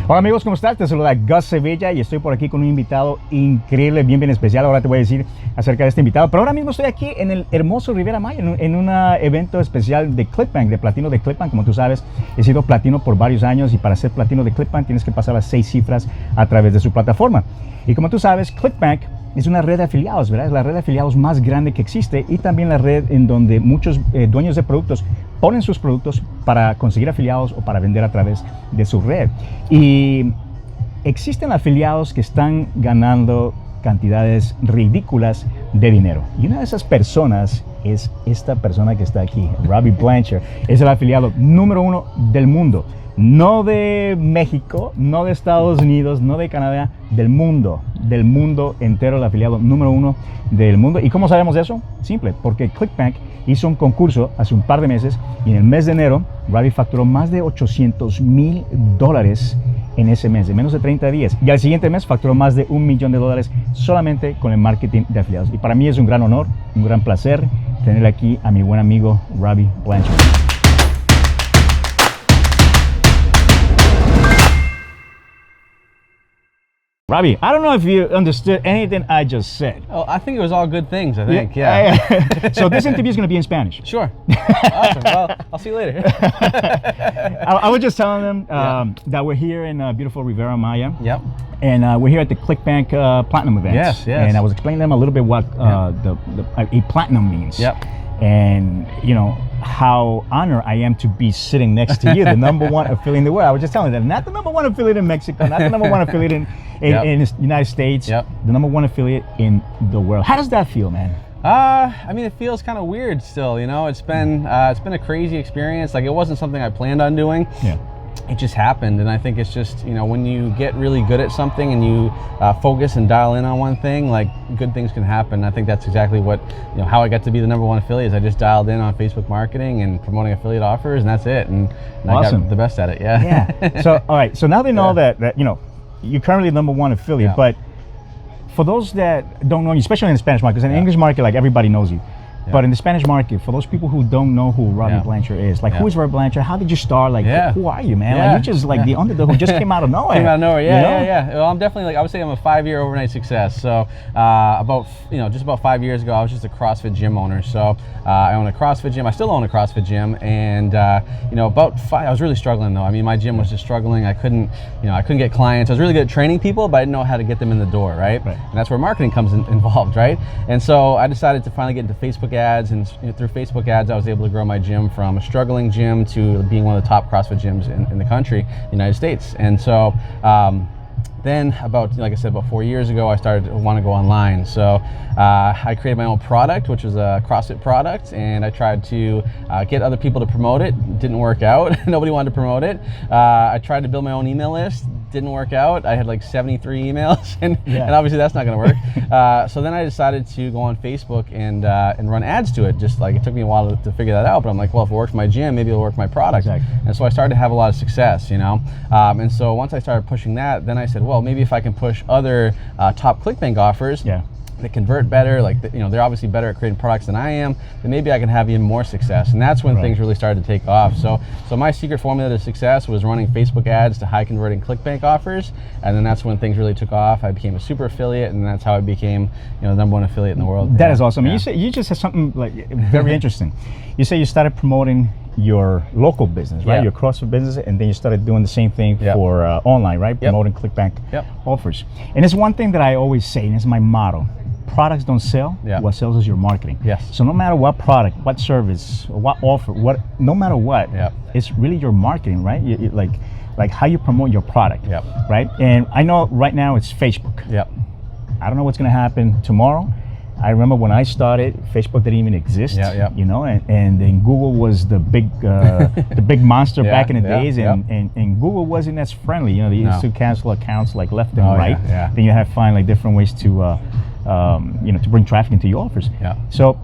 Hola amigos, ¿cómo estás? Te saluda Gus Sevilla y estoy por aquí con un invitado increíble, bien especial. Ahora te voy a decir acerca de este invitado. Pero ahora mismo estoy aquí en el hermoso Riviera Maya, en un evento especial de Clickbank, de platino de Clickbank. Como tú sabes, he sido platino por varios años y para ser platino de Clickbank tienes que pasar las 6 cifras a través de su plataforma. Y como tú sabes, Clickbank es una red de afiliados, ¿verdad? Es la red de afiliados más grande que existe y también la red en donde muchos dueños de productos ponen sus productos para conseguir afiliados o para vender a través de su red. Y existen afiliados que están ganando cantidades ridículas de dinero. Y una de esas personas es esta persona que está aquí, Robby Blanchard. Es el afiliado número 1 del mundo. No de México, no de Estados Unidos, no de Canadá, del mundo entero, el afiliado número 1 del mundo. ¿Y cómo sabemos eso? Simple, porque Clickbank hizo un concurso hace un par de meses y en el mes de enero, Robby facturó más de $800,000 en ese mes, de menos de 30 días. Y al siguiente mes facturó más de $1 millón solamente con el marketing de afiliados. Y para mí es un gran honor, un gran placer tener aquí a mi buen amigo Robby Blanchard. Robby, I don't know if you understood anything I just said. Oh, I think it was all good things, I think, yeah. So this interview is going to be in Spanish. Sure. Awesome. Well, I'll see you later. I was just telling them that we're here in beautiful Riviera Maya. Yep. And we're here at the Clickbank Platinum event. Yes. And I was explaining to them a little bit what a platinum means. Yep. And, you know, how honored I am to be sitting next to you, the number 1 affiliate in the world. I was just telling them, not the number 1 affiliate in Mexico, not the number 1 affiliate in the United States, the number 1 affiliate in the world. How does that feel, man? I mean, it feels kind of weird still, you know. It's been a crazy experience. Like, it wasn't something I planned on doing. Yeah. It just happened, and I think it's just, you know, when you get really good at something and you focus and dial in on one thing, like, good things can happen. I think that's exactly what, you know, how I got to be the number 1 affiliate. Is I just dialed in on Facebook marketing and promoting affiliate offers, and that's it. And awesome. I got the best at it. Yeah. So, all right. So now they know that you know, you're currently the number 1 affiliate, but for those that don't know you, especially in the Spanish market, because in the English market, like, everybody knows you. But in the Spanish market, for those people who don't know who Robby Blanchard is, like, who is Robby Blanchard? How did you start? Like, who are you, man? Like, you're just like the underdog who just came out of nowhere. Came out of nowhere, yeah. Well, I'm definitely, like, I would say I'm a 5-year overnight success. So, just about 5 years ago, I was just a CrossFit gym owner. So, I own a CrossFit gym. I still own a CrossFit gym, and you know, I was really struggling though. I mean, my gym was just struggling. I couldn't get clients. I was really good at training people, but I didn't know how to get them in the door, right? And that's where marketing comes involved, right? And so I decided to finally get into Facebook ads, and through Facebook ads, I was able to grow my gym from a struggling gym to being one of the top CrossFit gyms in the country, the United States. And so then like I said, about 4 years ago, I started to want to go online. So I created my own product, which was a CrossFit product, and I tried to get other people to promote it. Didn't work out. Nobody wanted to promote it. I tried to build my own email list. Didn't work out. I had like 73 emails, and obviously that's not going to work. So then I decided to go on Facebook and run ads to it. Just like, it took me a while to figure that out, but I'm like, well, if it works for my gym, maybe it'll work for my product. Exactly. And so I started to have a lot of success, you know. And so once I started pushing that, then I said, well, maybe if I can push other top ClickBank offers that convert better, like, you know, they're obviously better at creating products than I am, then maybe I can have even more success. And that's when things really started to take off. So my secret formula to success was running Facebook ads to high converting ClickBank offers, and then that's when things really took off. I became a super affiliate, and that's how I became, you know, the number 1 affiliate in the world. That is awesome. You just said something like very interesting. You say you started promoting your local business, right? Your CrossFit business, and then you started doing the same thing for online, right? Promoting ClickBank offers. And it's one thing that I always say, and it's my motto: products don't sell. What sells is your marketing. So no matter what product, what service, what offer, no matter what, it's really your marketing, right? Like how you promote your product, right? And I know right now it's Facebook. I don't know what's going to happen tomorrow. I remember when I started, Facebook didn't even exist, you know, and then Google was the big monster back in the days, and Google wasn't as friendly. You know, they used to cancel accounts like left and right. Then you have to find like different ways to, you know, to bring traffic into your offers. So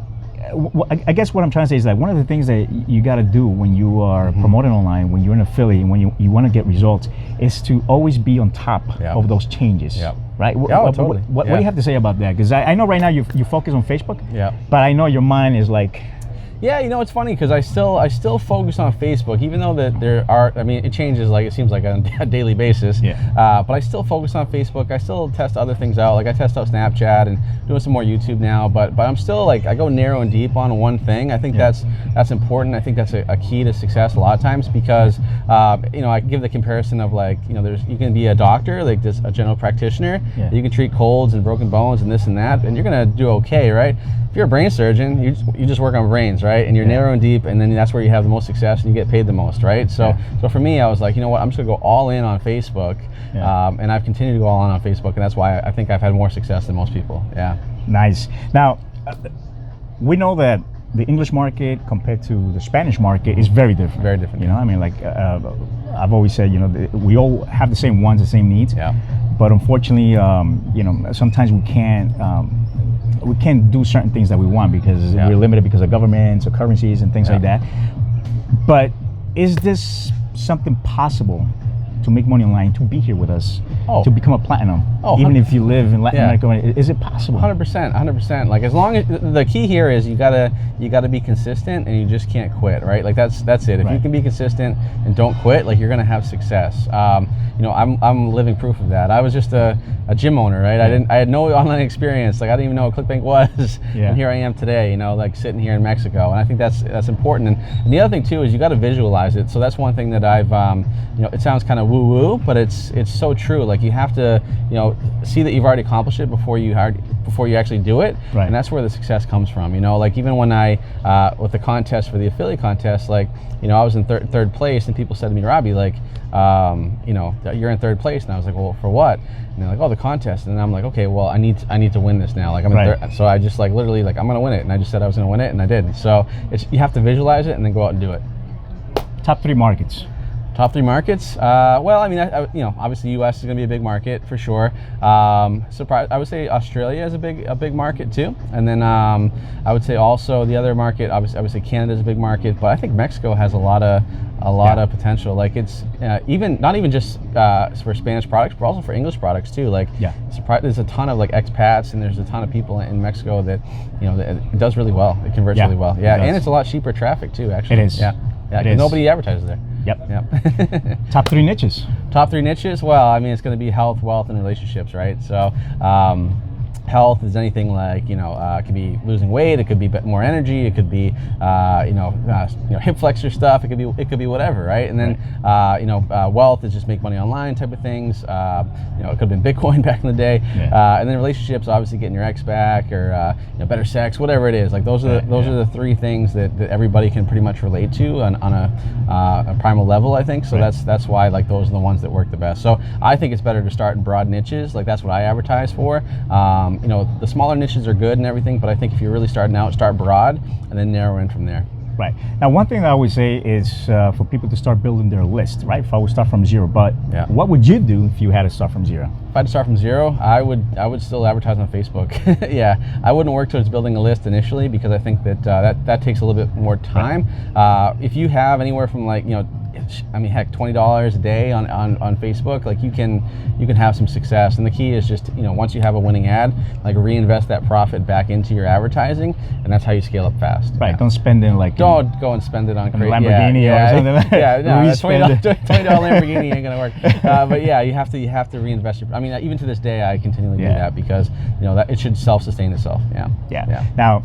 I guess what I'm trying to say is that one of the things that you got to do when you are promoting online, when you're an affiliate, when you want to get results, is to always be on top of those changes. Right? Totally. What do you have to say about that? Because I know right now you focus on Facebook, but I know your mind is like Yeah, you know, it's funny because I still focus on Facebook, even though that there are, I mean, it changes, like it seems like on a daily basis. Yeah. But I still focus on Facebook. I still test other things out. Like I test out Snapchat and doing some more YouTube now. But I'm still like, I go narrow and deep on one thing. I think that's important. I think that's a key to success a lot of times because you know, I give the comparison of like, you know, you can be a doctor, like just a general practitioner. Yeah. You can treat colds and broken bones and this and that, and you're gonna do okay, right? If you're a brain surgeon, you just work on brains, right? And you're narrow and deep, and then that's where you have the most success and you get paid the most, right? So for me, I was like, you know what, I'm just gonna go all in on Facebook, and I've continued to go all in on Facebook, and that's why I think I've had more success than most people. Yeah. Nice. Now, we know that the English market compared to the Spanish market is very different. Very different. You know, I mean, like I've always said, you know, we all have the same wants, the same needs. Yeah. But unfortunately, you know, sometimes we can't do certain things that we want because we're limited because of governments or currencies and things like that. But is this something possible to make money online, to be here with us, to become a platinum, even if you live in Latin America? Is it possible? 100%. Like as long as the key here is you gotta be consistent and you just can't quit, right? Like that's it. If you can be consistent and don't quit, like you're gonna have success. You know, I'm living proof of that. I was just a gym owner, right? I had no online experience. Like I didn't even know what ClickBank was, and here I am today. You know, like sitting here in Mexico, and I think that's important. And the other thing too is you got to visualize it. So that's one thing that I've, you know, it sounds kind of woo-woo, but it's so true. Like you have to, you know, see that you've already accomplished it before you actually do it, and that's where the success comes from. You know, like even when I with the contest for the affiliate contest, like, you know, I was in third place, and people said to me, Robby, like, you know, you're in third place, and I was like, well, for what? And they're like, oh, the contest. And I'm like, okay, well, I need to win this now. Like I'm in third, so I just like literally like I'm gonna win it, and I just said I was gonna win it, and I did. So you have to visualize it and then go out and do it. Top 3 markets. Top 3 markets. Well, I mean, you know, obviously U.S. is going to be a big market for sure. I would say Australia is a big market too, and then I would say also the other market. Obviously Canada is a big market, but I think Mexico has a lot of potential. Like it's not even just for Spanish products, but also for English products too. Like there's a ton of like expats, and there's a ton of people in Mexico that, you know, that it does really well. It converts really well. Yeah, and it's a lot cheaper traffic too. Actually, it is. Yeah. Nobody advertises there. Yep. Top 3 niches. Top 3 niches. Well, I mean, it's going to be health, wealth, and relationships, right? So, health is anything like, you know, it could be losing weight, it could be more energy, it could be you know, hip flexor stuff, it could be whatever, right? And then you know, wealth is just make money online type of things. You know, it could have been Bitcoin back in the day. And then relationships, obviously getting your ex back, or you know, better sex, whatever it is. Like those are the 3 things that everybody can pretty much relate to on a primal level, I think. So that's why like those are the ones that work the best. So I think it's better to start in broad niches. Like that's what I advertise for. You know, the smaller niches are good and everything, but I think if you're really starting out, start broad and then narrow in from there. Right. Now, one thing I always say is for people to start building their list, right? If I would start from zero, but what would you do if you had to start from zero? If I had to start from zero, I would still advertise on Facebook. I wouldn't work towards building a list initially because I think that takes a little bit more time. If you have anywhere from like, you know, I mean, heck, $20 a day on Facebook, like you can have some success. And the key is just, you know, once you have a winning ad, like reinvest that profit back into your advertising, and that's how you scale up fast. Right. Don't spend it like don't go and spend it on crazy Lamborghini or something like that. No, $20 Lamborghini ain't gonna work. But yeah, you have to reinvest your. I mean, even to this day, I continually do that because, you know, that it should self-sustain itself. Yeah. Now,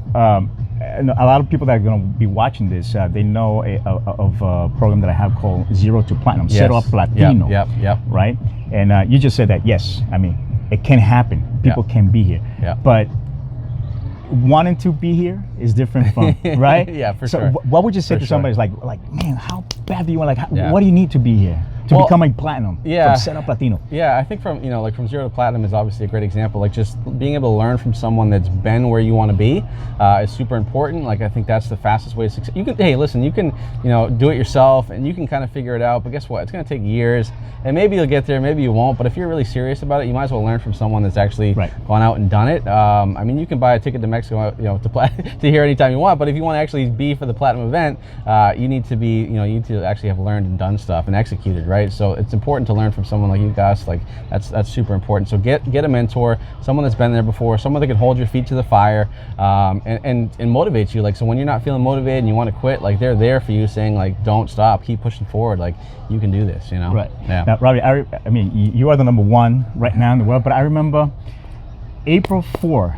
a lot of people that are going to be watching this, they know of a program that I have called Zero to Platinum, Cero a Platino. Yep. Right? And you just said that, yes, I mean, it can happen. People can be here. But wanting to be here is different from, right? For sure. So what would you say to somebody who's like, man, how bad do you want, what do you need to be here to become a platinum? From Cero Platino. I think from from zero to platinum is obviously a great example. Like just being able to learn from someone that's been where you want to be is super important. Like I think that's the fastest way to succeed. You can, you can do it yourself and you can kind of figure it out, but guess what? It's going to take years, and maybe you'll get there, maybe you won't. But if you're really serious about it, you might as well learn from someone that's actually gone out and done it. I mean, you can buy a ticket to Mexico, to here anytime you want. But if you want to actually be for the platinum event, you need to be, you need to actually have learned and done stuff and executed, right? right? So it's important to learn from someone like you, Gus. Like that's super important. So get a mentor, someone that's been there before, someone that can hold your feet to the fire, and motivate you. Like, so when you're not feeling motivated and you want to quit, like they're there for you, saying like, don't stop, keep pushing forward. Like, you can do this, you know? Right. Yeah. Now, Robby, I mean, you are the number one right now in the world, but I remember April 4,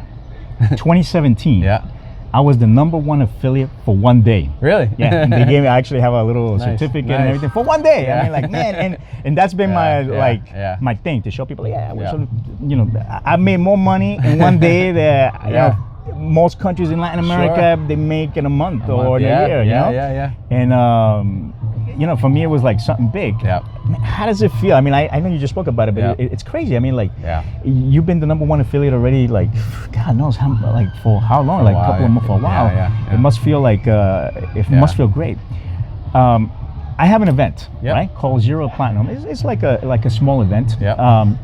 2017. Yeah. I was the number one affiliate for one day. Really? Yeah. And they gave me, I actually have a little Nice, certificate nice. and everything for one day. Yeah. I mean, like, man, and that's been my my thing, to show people, Yeah. you know, I made more money in one day than you know, most countries in Latin America they make in a month or in a year. You know? Yeah. And you know, for me it was like something big. Yeah. I mean, how does it feel? I mean, I know you just spoke about it, but it's crazy. I mean, like, you've been the number one affiliate already, like, God knows how, like, for how long? Like, for a while. Yeah. It must feel like, must feel great. I have an event, right, called Zero Platinum. It's like a small event. Yeah.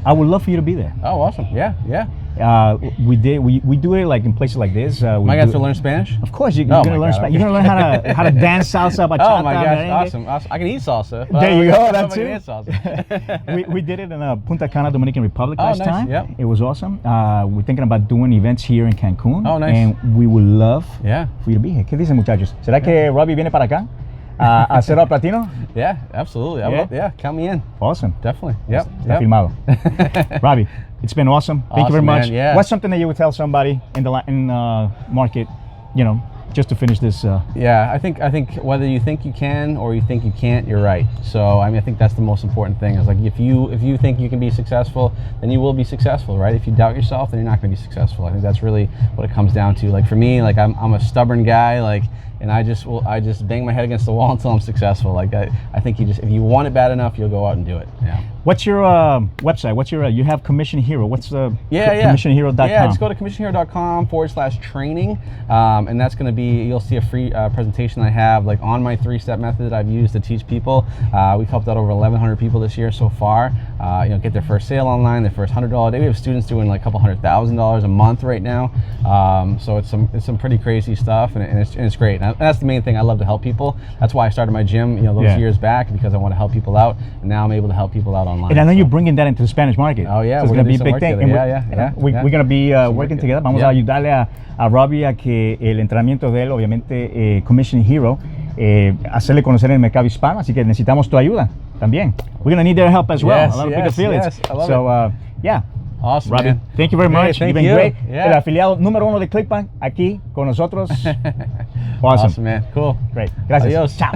I would love for you to be there. Oh, awesome. Yeah. We do it like in places like this. Am I going to learn Spanish? Of course, you're gonna learn Spanish. You're gonna learn how to dance salsa, bachata. Oh my gosh, merengue. awesome! I can eat salsa. There you go. That I too. can eat salsa. we did it in Punta Cana, Dominican Republic last nice. time. Yep. It was awesome. We're thinking about doing events here in Cancun. Oh, nice. And we would love for you to be here. ¿Qué dicen, muchachos? ¿Será que Robby viene para acá a hacer el platino? Yeah, absolutely. Count me in. Awesome. Definitely. Yep. Está filmado. Robby, it's been awesome. Thank you very much. Man, yeah. What's something that you would tell somebody in the Latin market, you know, just to finish this? Yeah, I think whether you think you can or you think you can't, you're right. So I mean, I think that's the most important thing. Is like, if you think you can be successful, then you will be successful, right? If you doubt yourself, then you're not going to be successful. I think that's really what it comes down to. Like, for me, like, I'm a stubborn guy, like, and I just bang my head against the wall until I'm successful. Like, I think if you want it bad enough, you'll go out and do it. Yeah. What's your website? What's your you have Commission Hero? What's the commissionhero.com? Yeah, just go to commissionhero.com/training, and that's going to be, you'll see a free presentation I have, like, on my 3-step method that I've used to teach people. We've helped out over 1,100 people this year so far. You know, get their first sale online, their first $100 day. We have students doing like a couple $100,000 a month right now. So it's some pretty crazy stuff, and it's great. And that's the main thing. I love to help people. That's why I started my gym, you know, those years back, because I want to help people out, and now I'm able to help people out online. And I know you're bringing that into the Spanish market. Oh yeah, so it's going to be a big thing. We're going to be working together. Vamos a ayudarle a Robby a que el entrenamiento de él, obviamente, Commission Hero, hacerle conocer en el mercado hispano. Así que necesitamos tu ayuda también. We're going to need their help as well. A lot of big affiliates. I love it. Awesome, Robby, man. thank you very much. You've been great. Yeah. El afiliado número 1 de ClickBank aquí con nosotros. Awesome, man. Cool. Great. Gracias. Adios. Ciao.